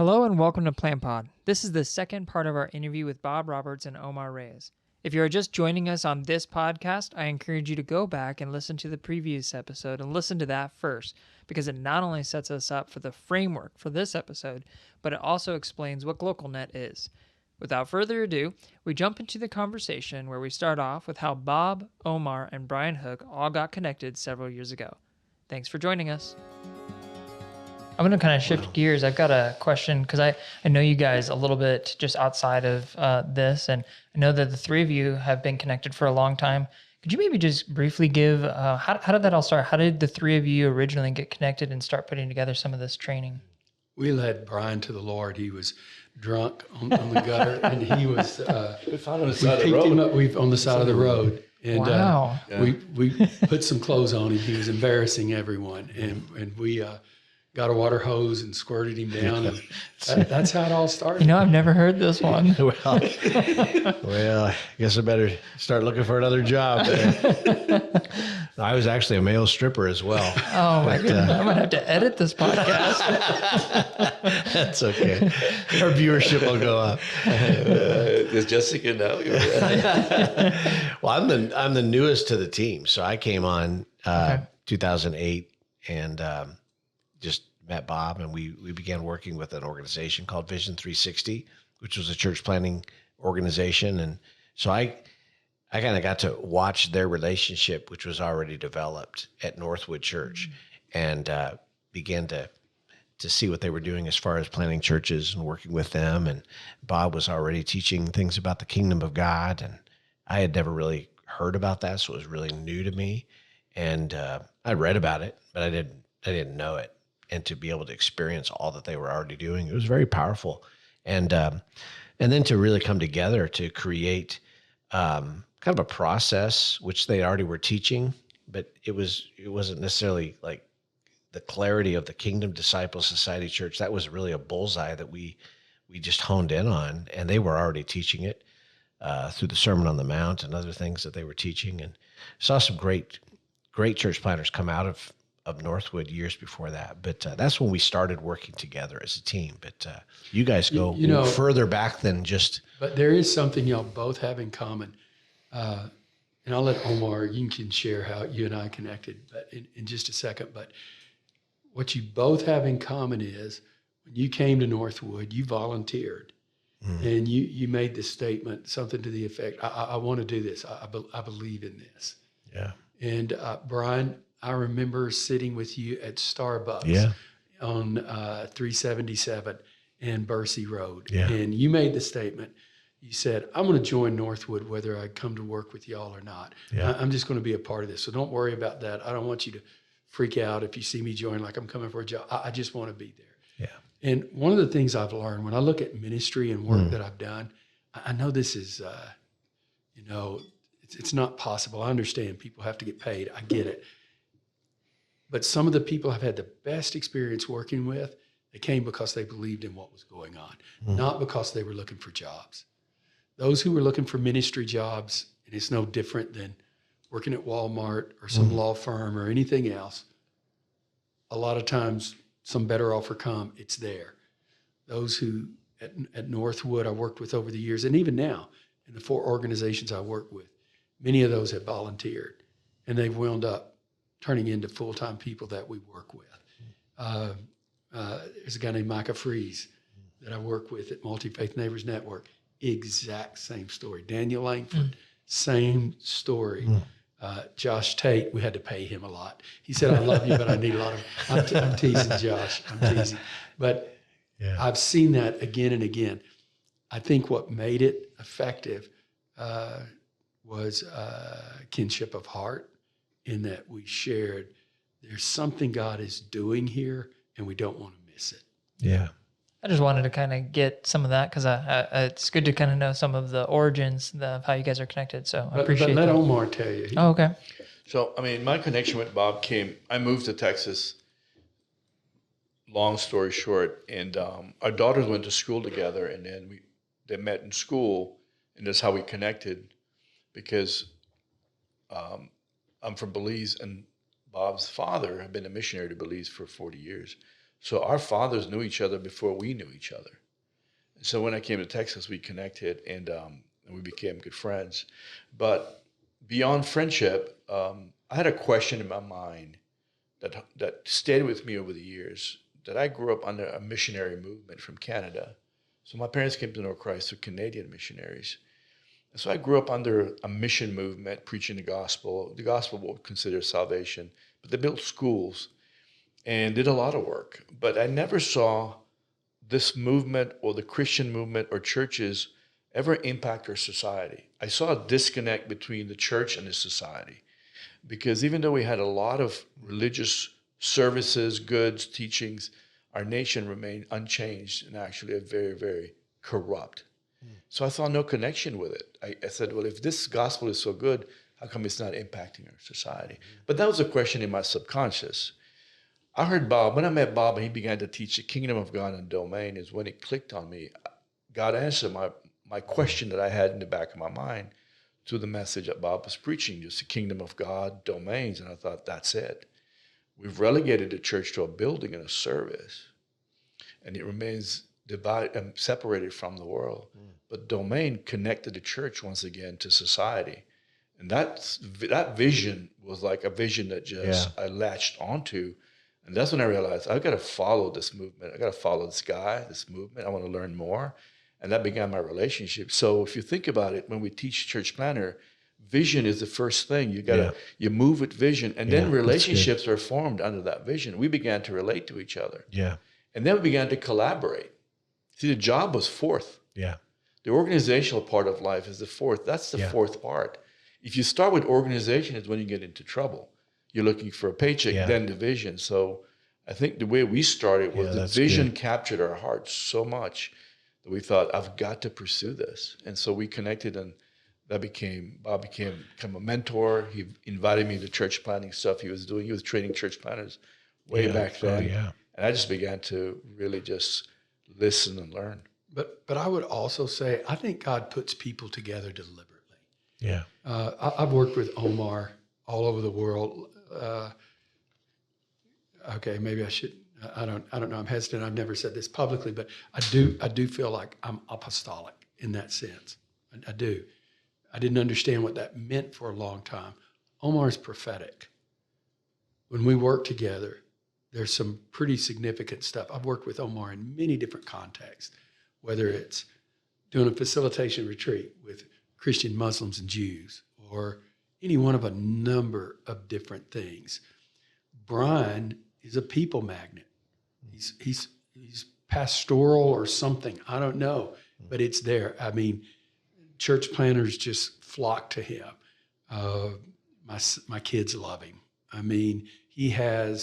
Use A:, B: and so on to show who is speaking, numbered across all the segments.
A: Hello and welcome to PlanPod. This is the second part of our interview with Bob Roberts and Omar Reyes. If you are just joining us on this podcast, I encourage you to go back and listen to the previous episode and listen to that first, because it not only sets us up for the framework for this episode, but it also explains what Glocalnet is. Without further ado, we jump into the conversation where we start off with how Bob, Omar, and Brian Hook all got connected several years ago. Thanks for joining us. I'm going to kind of shift gears. I've got a question because I know you guys a little bit just outside of this, and I know that the three of you have been connected for a long time. Could you maybe just briefly give, how did that all start? How did the three of you originally get connected and start putting together some of this training?
B: We led Brian to the Lord. He was drunk on the gutter, and he was,
C: We found on the
B: we
C: side of the
B: picked
C: road.
B: him up on the side of the road. And
A: Wow.
B: we put some clothes on him. He was embarrassing everyone. And we got a water hose and squirted him down. And that's how it all started.
A: You know, I've never heard this one.
C: Well, I guess I better start looking for another job there. I was actually a male stripper as well.
A: Oh my goodness. I'm going to have to edit this podcast.
C: That's okay. Our viewership will go up.
D: Does Jessica know?
C: Well, I'm the newest to the team, so I came on 2008 and just met Bob, and we began working with an organization called Vision 360, which was a church planting organization, and so I kind of got to watch their relationship, which was already developed at Northwood Church, and began to see what they were doing as far as planting churches and working with them. And Bob was already teaching things about the kingdom of God, and I had never really heard about that, so it was really new to me. And I read about it, but I didn't know it. And to be able to experience all that they were already doing, it was very powerful. And then to really come together to create kind of a process, which they already were teaching, but it wasn't necessarily like the clarity of the Kingdom Disciple Society Church. That was really a bullseye that we just honed in on, and they were already teaching it through the Sermon on the Mount and other things that they were teaching, and saw some great church planners come out of Northwood years before that. But that's when we started working together as a team. But you guys go further back than just.
B: But there is something y'all both have in common. And I'll let Omar, you can share how you and I connected but in just a second. But what you both have in common is when you came to Northwood, you volunteered. And you made this statement, something to the effect, I want to do this. I believe in this.
C: Yeah.
B: And Brian, I remember sitting with you at Starbucks on 377 and Bercy Road.
C: Yeah.
B: And you made the statement, you said, I'm going to join Northwood whether I come to work with y'all or not.
C: Yeah.
B: I'm just going to be a part of this. So don't worry about that. I don't want you to freak out if you see me join like I'm coming for a job. I just want to be there.
C: Yeah.
B: And one of the things I've learned when I look at ministry and work that I've done, I know this is, it's not possible. I understand people have to get paid. I get it. But some of the people I've had the best experience working with, they came because they believed in what was going on, not because they were looking for jobs. Those who were looking for ministry jobs, and it's no different than working at Walmart or some law firm or anything else, a lot of times some better offer come, it's there. Those who at Northwood I worked with over the years, and even now in the 4 organizations I work with, many of those have volunteered, and they've wound up turning into full-time people that we work with. There's a guy named Micah Freeze that I work with at Multi-Faith Neighbors Network. Exact same story. Daniel Langford, same story. Josh Tate, we had to pay him a lot. He said, I love you, but I need a lot of, I'm teasing Josh, I'm teasing. But I've seen that again and again. I think what made it effective was kinship of heart, in that we shared there's something God is doing here and we don't want to miss it.
C: Yeah.
A: I just wanted to kind of get some of that because it's good to kind of know some of the origins of how you guys are connected. So I appreciate
B: But let
A: that.
B: Omar tell you.
A: Oh, okay.
D: So, my connection with Bob I moved to Texas, long story short, and our daughters went to school together, and then they met in school, and that's how we connected, because I'm from Belize, and Bob's father had been a missionary to Belize for 40 years. So our fathers knew each other before we knew each other. And so when I came to Texas, we connected and we became good friends. But beyond friendship, I had a question in my mind that stayed with me over the years, that I grew up under a missionary movement from Canada. So my parents came to know Christ through Canadian missionaries. And so I grew up under a mission movement, preaching the gospel. The gospel would consider salvation, but they built schools and did a lot of work. But I never saw this movement or the Christian movement or churches ever impact our society. I saw a disconnect between the church and the society, because even though we had a lot of religious services, goods, teachings, our nation remained unchanged and actually a very, very corrupt. So I saw no connection with it. I said, well, if this gospel is so good, how come it's not impacting our society? But that was a question in my subconscious. I heard Bob, when I met Bob and he began to teach the kingdom of God and domain, is when it clicked on me. God answered my question that I had in the back of my mind through the message that Bob was preaching, just the kingdom of God, domains. And I thought, that's it. We've relegated the church to a building and a service, and it remains divided and separated from the world. But domain connected the church once again to society. And that vision was like a vision that just I latched onto. And that's when I realized I've got to follow this movement. I got to follow this guy, this movement. I want to learn more. And that began my relationship. So if you think about it, when we teach church planner, vision is the first thing. You move with vision, and then relationships are formed under that vision. We began to relate to each other.
C: Yeah.
D: And then we began to collaborate. See, the job was fourth.
C: Yeah.
D: The organizational part of life is the fourth. That's the fourth part. If you start with organization, it's when you get into trouble. You're looking for a paycheck, then the vision. So I think the way we started was the vision captured our hearts so much that we thought, I've got to pursue this. And so we connected, and Bob became a mentor. He invited me to church planning stuff he was doing. He was training church planners way back then. And I just began to really just listen and learn.
B: But I would also say, I think God puts people together deliberately.
C: Yeah.
B: I've worked with Omar all over the world. Okay, maybe I should. I don't know. I'm hesitant. I've never said this publicly, but I do feel like I'm apostolic in that sense. I do. I didn't understand what that meant for a long time. Omar's prophetic. When we work together, there's some pretty significant stuff. I've worked with Omar in many different contexts, whether it's doing a facilitation retreat with Christian Muslims and Jews, or any one of a number of different things. Brian is a people magnet. He's pastoral or something. I don't know, but it's there. I mean, church planners just flock to him. My kids love him. I mean, I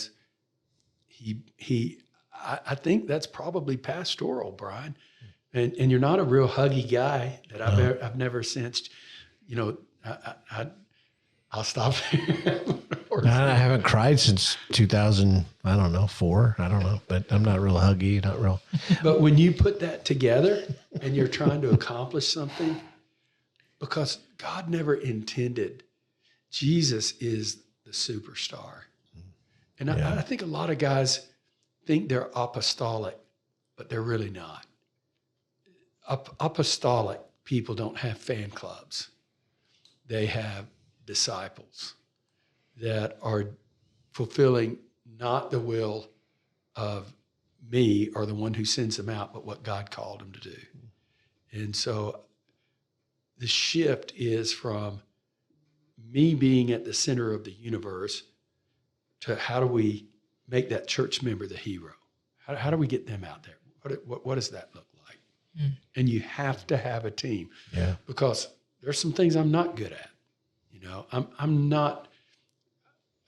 B: think that's probably pastoral, Brian. And you're not a real huggy guy that I've never sensed. You know, I'll stop there.
C: I haven't cried since 2004. I don't know, but I'm not real huggy, not real.
B: But when you put that together and you're trying to accomplish something, because God never intended, Jesus is the superstar. And I think a lot of guys think they're apostolic, but they're really not. Apostolic people don't have fan clubs. They have disciples that are fulfilling not the will of me or the one who sends them out, but what God called them to do. And so the shift is from me being at the center of the universe to how do we make that church member the hero? How do we get them out there? What does that look like? And you have to have a team, because there's some things I'm not good at. You know, I'm not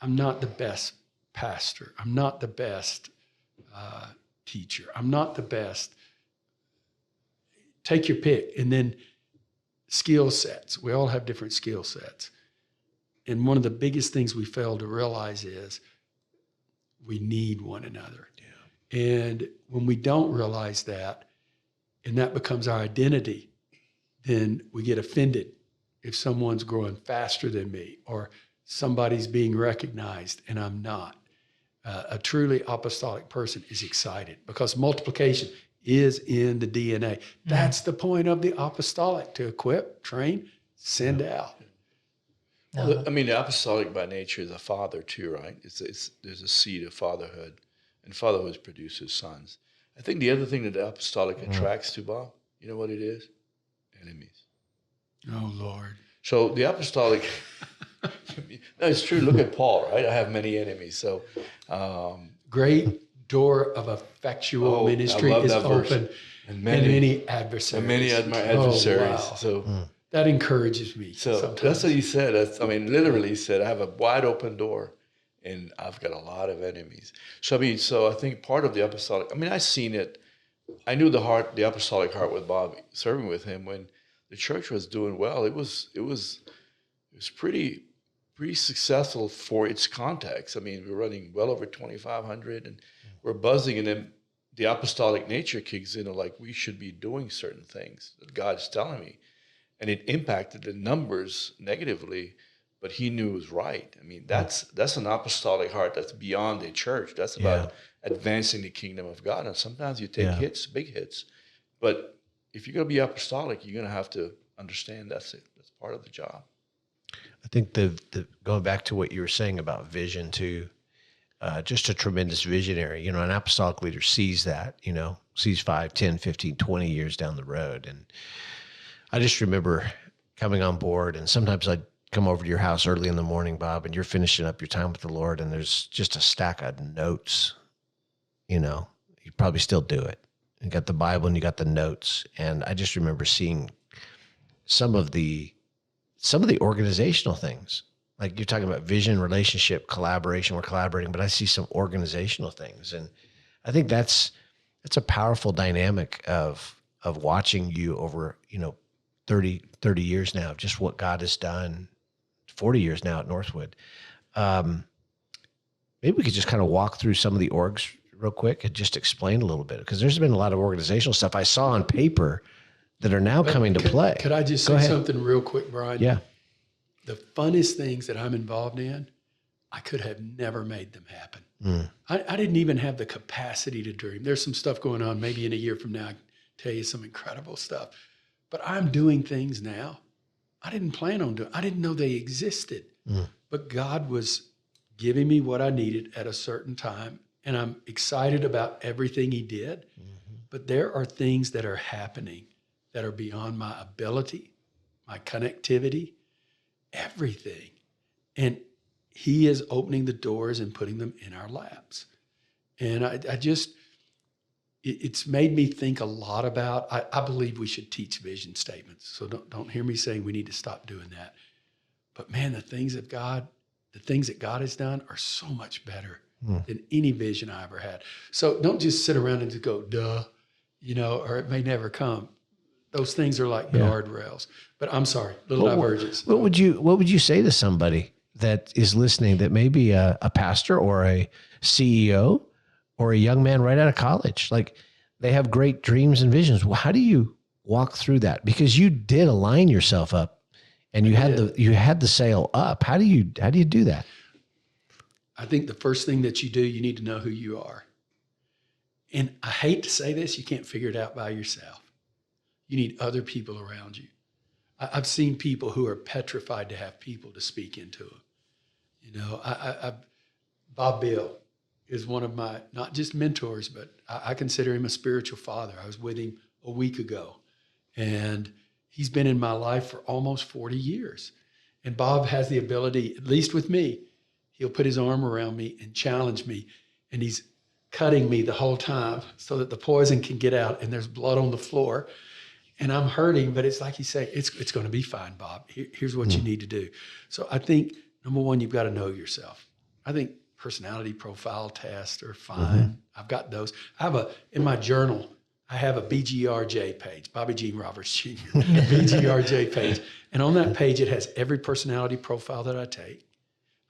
B: the best pastor. I'm not the best teacher. I'm not the best. Take your pick. And then skill sets. We all have different skill sets. And one of the biggest things we fail to realize is we need one another. Yeah. And when we don't realize that, and that becomes our identity, then we get offended if someone's growing faster than me or somebody's being recognized and I'm not. A truly apostolic person is excited because multiplication is in the DNA. That's the point of the apostolic, to equip, train, send out.
D: Well, I mean, the apostolic by nature is a father too, right? There's a seed of fatherhood, and fatherhood produces sons. I think the other thing that the apostolic attracts to, Bob, you know what it is? Enemies.
B: Oh, Lord.
D: So the apostolic, no, it's true. Look at Paul, right? I have many enemies. So,
B: Great door of effectual ministry is open, and many adversaries.
D: And many adversaries.
B: Oh, wow.
D: So
B: that encourages me.
D: So
B: sometimes.
D: that's what he said. Literally he said, I have a wide open door and I've got a lot of enemies. So I think part of the apostolic, I seen it. I knew the apostolic heart with Bob, serving with him when the church was doing well. It was pretty successful for its context. We're running well over 2,500 and we're buzzing, and then the apostolic nature kicks in, like we should be doing certain things that God's telling me. And it impacted the numbers negatively, but he knew it was right. That's an apostolic heart that's beyond a church. That's about advancing the kingdom of God. And sometimes you take hits, big hits. But if you're going to be apostolic, you're going to have to understand that's it. That's part of the job.
C: I think the going back to what you were saying about vision too, just a tremendous visionary. An apostolic leader sees that, sees 5, 10, 15, 20 years down the road. And I just remember coming on board, and sometimes I'd come over to your house early in the morning, Bob, and you're finishing up your time with the Lord, and there's just a stack of notes. You probably still do it. You got the Bible and you got the notes. And I just remember seeing some of the organizational things. Like you're talking about vision, relationship, collaboration. We're collaborating, but I see some organizational things. And I think that's a powerful dynamic of watching you over, 30 years now, just what God has done, 40 years now at Northwood. Maybe we could just kind of walk through some of the orgs real quick and just explain a little bit, because there's been a lot of organizational stuff I saw on paper that are now coming to play.
B: Could I just say something real quick, Brian?
C: Yeah.
B: The funnest things that I'm involved in, I could have never made them happen. I didn't even have the capacity to dream. There's some stuff going on. Maybe in a year from now, I can tell you some incredible stuff. But I'm doing things now I didn't plan on doing. I didn't know they existed. But God was giving me what I needed at a certain time. And I'm excited about everything he did. But there are things that are happening that are beyond my ability, my connectivity, everything. And he is opening the doors and putting them in our laps. And I just, it's made me think a lot about, I believe we should teach vision statements. So don't hear me saying we need to stop doing that. But man, the things that God has done are so much better than any vision I ever had. So don't just sit around and just go, duh, or it may never come. Those things are like guardrails. But I'm sorry, little divergence.
C: What would you say to somebody that is listening that may be a pastor or a CEO or a young man right out of college? Like, they have great dreams and visions. Well, how do you walk through that? Because you did align yourself up and you had the sail up. How do you do that?
B: I think the first thing that you do, you need to know who you are. And I hate to say this, you can't figure it out by yourself. You need other people around you. I've seen people who are petrified to have people to speak into them. Bob Bill is one of my, not just mentors, but I consider him a spiritual father. I was with him a week ago, and he's been in my life for almost 40 years. And Bob has the ability, at least with me, he'll put his arm around me and challenge me, and he's cutting me the whole time so that the poison can get out and there's blood on the floor. And I'm hurting, but it's like he said, it's going to be fine, Bob. Here's what you need to do. So I think, number one, you've got to know yourself. I think personality profile tests are fine. I've got those. In my journal, I have a BGRJ page, Bobby Jean Roberts Jr., BGRJ page. And on that page, it has every personality profile that I take.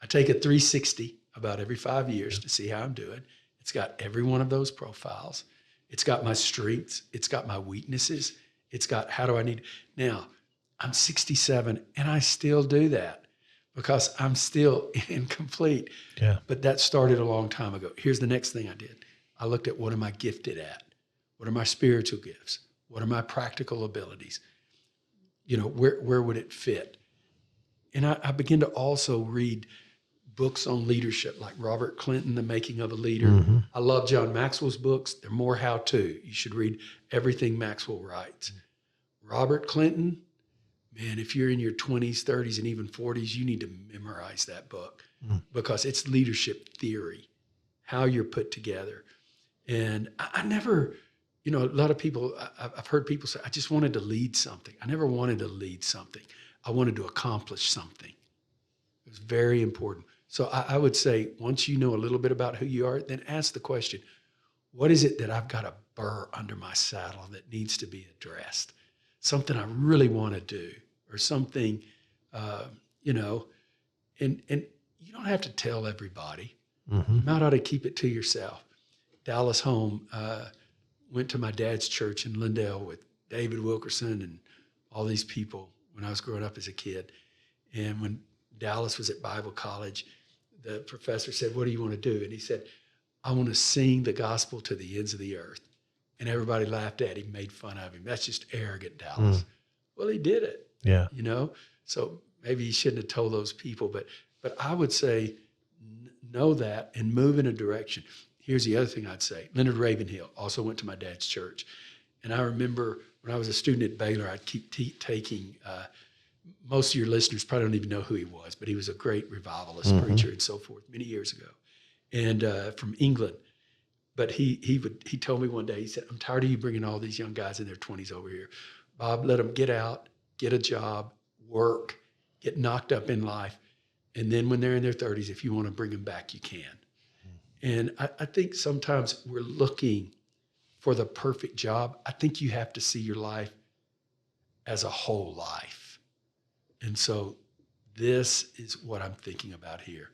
B: I take a 360 about every 5 years to see how I'm doing. It's got every one of those profiles. It's got my strengths. It's got my weaknesses. It's got how do I need. Now, I'm 67 and I still do that. because I'm still incomplete.
C: Yeah.
B: But that started a long time ago. Here's the next thing I did. I looked at what am I gifted at? What are my spiritual gifts? What are my practical abilities? Where would it fit? And I began to also read books on leadership, like Robert Clinton, The Making of a Leader.
C: Mm-hmm.
B: I love John Maxwell's books. They're more how-to. You should read everything Maxwell writes. Robert Clinton, man, if you're in your 20s, 30s, and even 40s, you need to memorize that book because it's leadership theory, how you're put together. And I never, a lot of people, I've heard people say, I just wanted to lead something. I never wanted to lead something. I wanted to accomplish something. It was very important. So I would say, once you know a little bit about who you are, then ask the question, what is it that I've got a burr under my saddle that needs to be addressed? Something I really want to do, or something, and you don't have to tell everybody.
C: Mm-hmm.
B: You might ought to keep it to yourself. Dallas Home went to my dad's church in Lindale with David Wilkerson and all these people when I was growing up as a kid. And when Dallas was at Bible college, the professor said, what do you want to do? And he said, I want to sing the gospel to the ends of the earth. And everybody laughed at him, made fun of him. That's just arrogant, Dallas. Well, he did it.
C: Yeah.
B: So maybe he shouldn't have told those people, but I would say know that and move in a direction. Here's the other thing I'd say. Leonard Ravenhill also went to my dad's church. And I remember when I was a student at Baylor, I'd keep taking, most of your listeners probably don't even know who he was, but he was a great revivalist preacher and so forth many years ago. And from England. But he told me one day, he said, I'm tired of you bringing all these young guys in their 20s over here. Bob, let them get out, get a job, work, get knocked up in life. And then when they're in their 30s, if you want to bring them back, you can. And I think sometimes we're looking for the perfect job. I think you have to see your life as a whole life. And so this is what I'm thinking about here.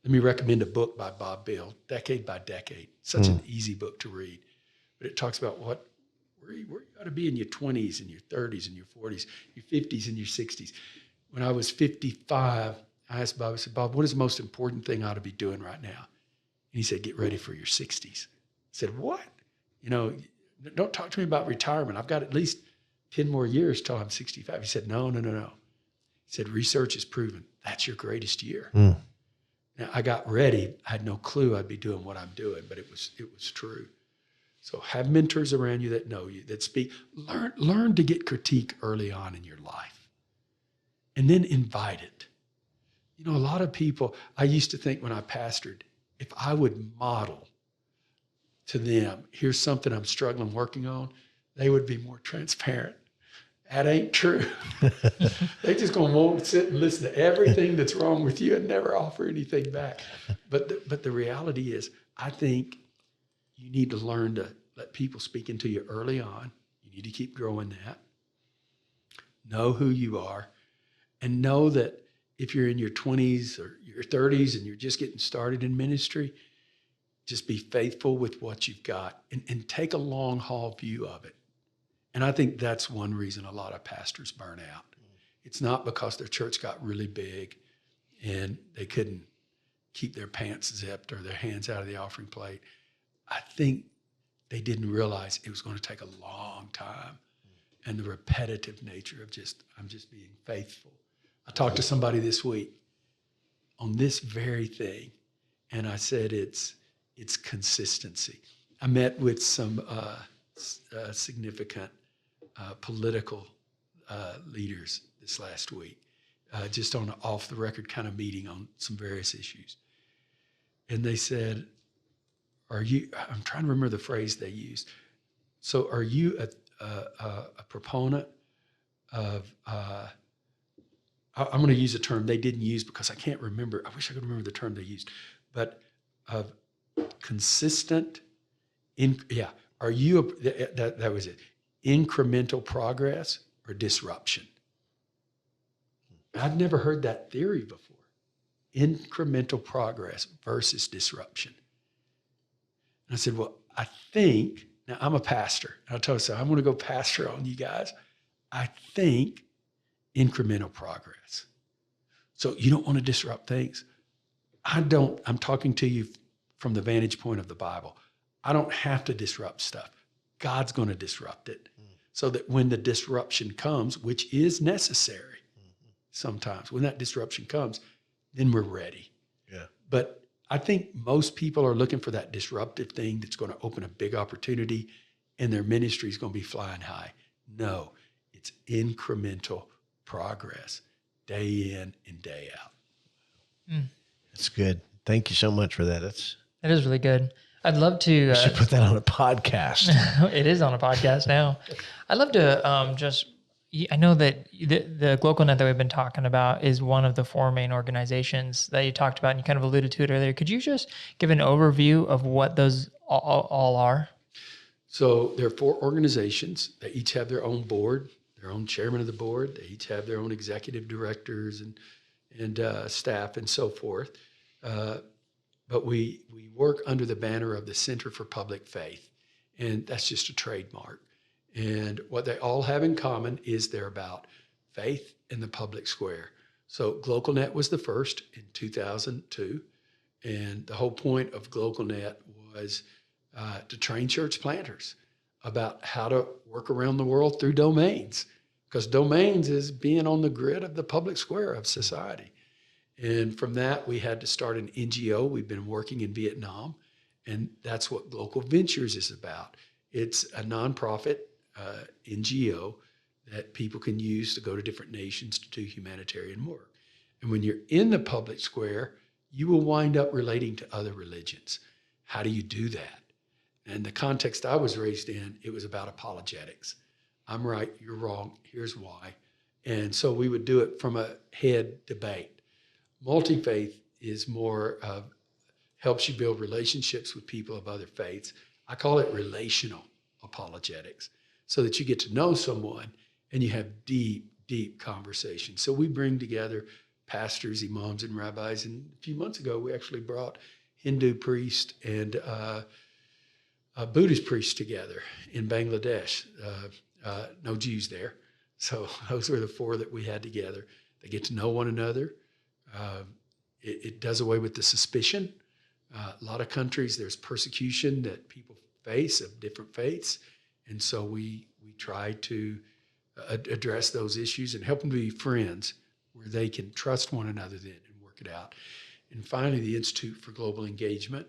B: Let me recommend a book by Bob Bill, Decade by Decade. Such an easy book to read. But it talks about where you ought to be in your 20s and your 30s and your 40s, your 50s and your 60s. When I was 55, I asked Bob, I said, Bob, what is the most important thing I ought to be doing right now? And he said, get ready for your 60s. I said, what? Don't talk to me about retirement. I've got at least 10 more years till I'm 65. He said, no. He said, research has proven that's your greatest year. Now, I got ready. I had no clue I'd be doing what I'm doing, but it was true. So have mentors around you that know you, that speak. Learn to get critique early on in your life, and then invite it. A lot of people, I used to think when I pastored, if I would model to them, here's something I'm struggling working on, they would be more transparent. That ain't true. They just gonna want to sit and listen to everything that's wrong with you and never offer anything back. But the reality is, I think you need to learn to let people speak into you early on. You need to keep growing that. Know who you are, and know that if you're in your 20s or your 30s and you're just getting started in ministry, just be faithful with what you've got and take a long haul view of it. And I think that's one reason a lot of pastors burn out. It's not because their church got really big and they couldn't keep their pants zipped or their hands out of the offering plate. I think they didn't realize it was going to take a long time, and the repetitive nature of I'm just being faithful. I talked to somebody this week on this very thing, and I said it's consistency. I met with some significant political leaders this last week, just on an off-the-record kind of meeting on some various issues. And they said, I'm trying to remember the phrase they used. So are you a proponent of, I'm going to use a term they didn't use because I can't remember. I wish I could remember the term they used, but of consistent, are you, that was it, incremental progress or disruption? I'd never heard that theory before. Incremental progress versus disruption. And I said, well, I think, now I'm a pastor. And I told her, I'm going to go pastor on you guys. I think incremental progress. So you don't want to disrupt things. I'm talking to you from the vantage point of the Bible. I don't have to disrupt stuff. God's going to disrupt it so that when the disruption comes, which is necessary sometimes, when that disruption comes, then we're ready.
C: Yeah.
B: But I think most people are looking for that disruptive thing that's going to open a big opportunity and their ministry is going to be flying high. No, it's incremental progress, day in and day out.
C: That's good. Thank you so much for that.
A: That is really good. I'd love to.
C: I should put that on a podcast.
A: It is on a podcast now. I'd love to just. I know that the Glocalnet that we've been talking about is one of the four main organizations that you talked about, and you kind of alluded to it earlier. Could you just give an overview of what those all are?
B: So there are four organizations. They each have their own board, their own chairman of the board. They each have their own executive directors and staff and so forth. But we work under the banner of the Center for Public Faith, and that's just a trademark. And what they all have in common is they're about faith in the public square. So Glocalnet was the first in 2002, and the whole point of Glocalnet was to train church planters about how to work around the world through domains, because domains is being on the grid of the public square of society. And from that, we had to start an NGO. We've been working in Vietnam, and that's what Global Ventures is about. It's a nonprofit NGO that people can use to go to different nations to do humanitarian work. And when you're in the public square, you will wind up relating to other religions. How do you do that? And the context I was raised in, it was about apologetics. I'm right, you're wrong, here's why. And so we would do it from a head debate. Multi-faith is more of, helps you build relationships with people of other faiths. I call it relational apologetics, so that you get to know someone and you have deep, deep conversations. So we bring together pastors, imams, and rabbis. And a few months ago, we actually brought Hindu priests and Buddhist priests together in Bangladesh. No Jews there. So those were the four that we had together. They get to know one another. It does away with the suspicion. A lot of countries, there's persecution that people face of different faiths. And so we try to address those issues and help them to be friends where they can trust one another then and work it out. And finally, the Institute for Global Engagement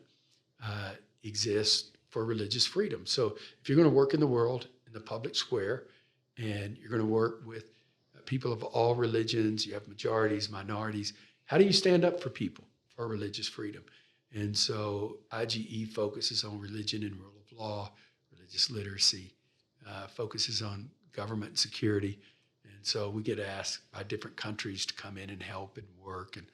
B: exists for religious freedom. So if you're going to work in the world, in the public square, and you're going to work with people of all religions, you have majorities, minorities, how do you stand up for people for religious freedom? And so IGE focuses on religion and rule of law, religious literacy, focuses on government and security. And so we get asked by different countries to come in and help and work. And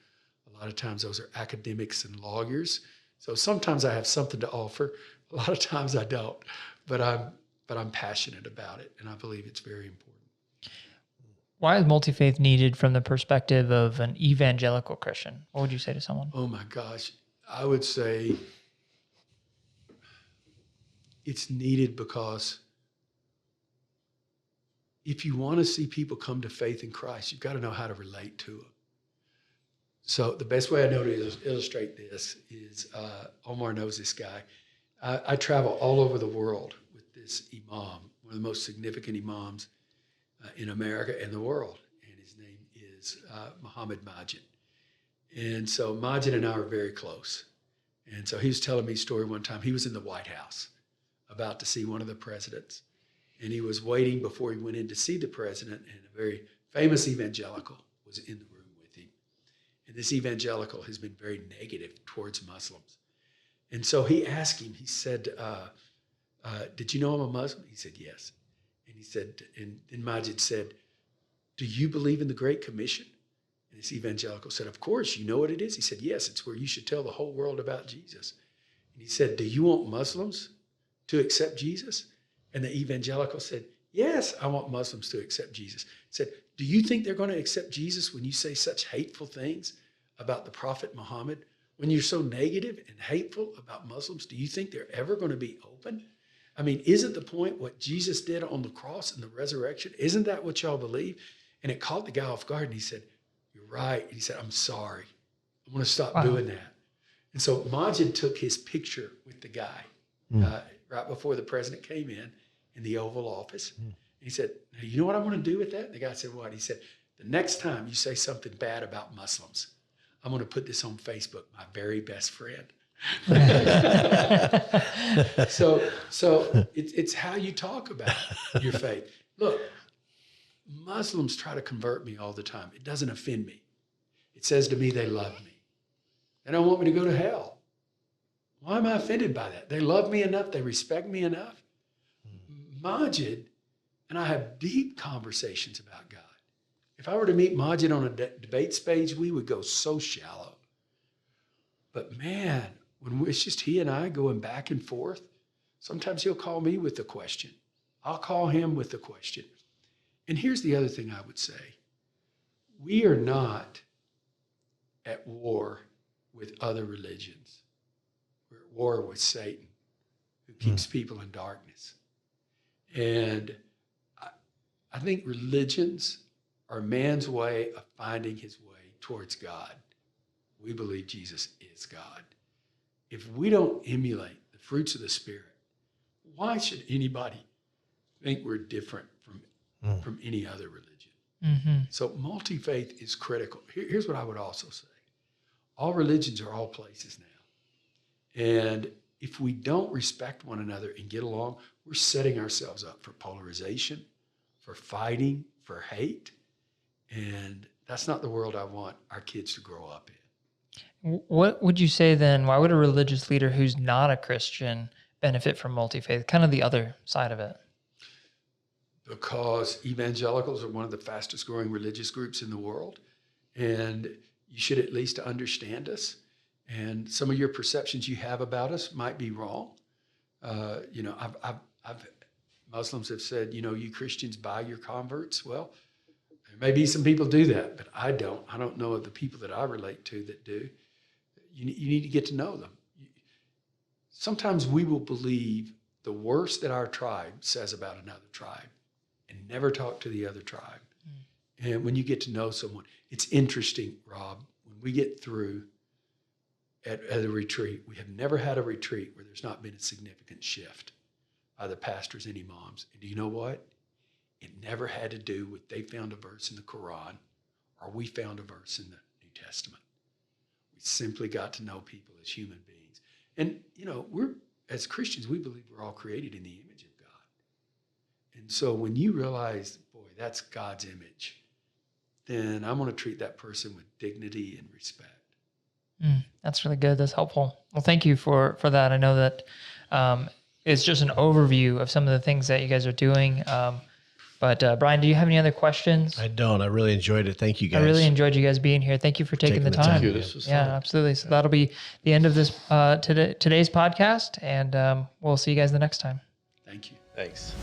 B: a lot of times those are academics and lawyers. So sometimes I have something to offer. A lot of times I don't, but I'm passionate about it. And I believe it's very important.
A: Why is multi-faith needed from the perspective of an evangelical Christian? What would you say to someone?
B: Oh my gosh. I would say it's needed because if you want to see people come to faith in Christ, you've got to know how to relate to them. So the best way I know to illustrate this is Omar knows this guy. I travel all over the world with this imam, one of the most significant imams in America and the world. And his name is Muhammad Majid. And so Majid and I are very close. And so he was telling me a story one time. He was in the White House about to see one of the presidents. And he was waiting before he went in to see the president, and a very famous evangelical was in the room with him. And this evangelical has been very negative towards Muslims. And so he asked him, he said, did you know I'm a Muslim? He said, yes. And he said, and then Majid said, do you believe in the Great Commission? And this evangelical said, of course, you know what it is? He said, yes, it's where you should tell the whole world about Jesus. And he said, do you want Muslims to accept Jesus? And the evangelical said, yes, I want Muslims to accept Jesus. He said, do you think they're going to accept Jesus when you say such hateful things about the Prophet Muhammad? When you're so negative and hateful about Muslims, do you think they're ever going to be open? I mean, isn't the point what Jesus did on the cross and the resurrection? Isn't that what y'all believe? And it caught the guy off guard, and he said, you're right. And he said, I'm sorry. I'm going to stop doing that. And so Majid took his picture with the guy right before the president came in the Oval Office. And he said, hey, you know what I'm going to do with that? And the guy said, what? He said, the next time you say something bad about Muslims, I'm going to put this on Facebook, my very best friend. So it's how you talk about your faith. Look, Muslims try to convert me all the time. It doesn't offend me. It says to me they love me. They don't want me to go to hell. Why am I offended by that? They love me enough. They respect me enough. Majid and I have deep conversations about God. If I were to meet Majid on a debate stage, we would go so shallow. But man, when it's just he and I going back and forth, sometimes he'll call me with a question. I'll call him with a question. And here's the other thing I would say. We are not at war with other religions. We're at war with Satan, who keeps people in darkness. And I think religions are man's way of finding his way towards God. We believe Jesus is God. If we don't emulate the fruits of the Spirit, why should anybody think we're different from any other religion?
A: Mm-hmm.
B: So multi-faith is critical. Here's what I would also say. All religions are all places now. And if we don't respect one another and get along, we're setting ourselves up for polarization, for fighting, for hate. And that's not the world I want our kids to grow up in.
A: What would you say then? Why would a religious leader who's not a Christian benefit from multi-faith? Kind of the other side of it.
B: Because evangelicals are one of the fastest growing religious groups in the world. And you should at least understand us. And some of your perceptions you have about us might be wrong. Muslims have said, you Christians buy your converts. Well, there may be some people do that, but I don't. I don't know of the people that I relate to that do. You need to get to know them. Sometimes we will believe the worst that our tribe says about another tribe and never talk to the other tribe. And when you get to know someone, it's interesting, Rob, when we get through at a retreat, we have never had a retreat where there's not been a significant shift by the pastors and imams. And do you know what? It never had to do with they found a verse in the Quran or we found a verse in the New Testament. We simply got to know people as human beings. And, we're, as Christians, we believe we're all created in the image of God. And so when you realize, boy, that's God's image, then I'm going to treat that person with dignity and respect.
A: That's really good. That's helpful. Well, thank you for that. I know that it's just an overview of some of the things that you guys are doing. But Brian, do you have any other questions?
C: I don't. I really enjoyed it. Thank you, guys.
A: I really enjoyed you guys being here. Thank you for taking the time.
D: Thank you. This was fun.
A: Absolutely. So that'll be the end of this today's podcast, and we'll see you guys the next time.
B: Thank you.
D: Thanks.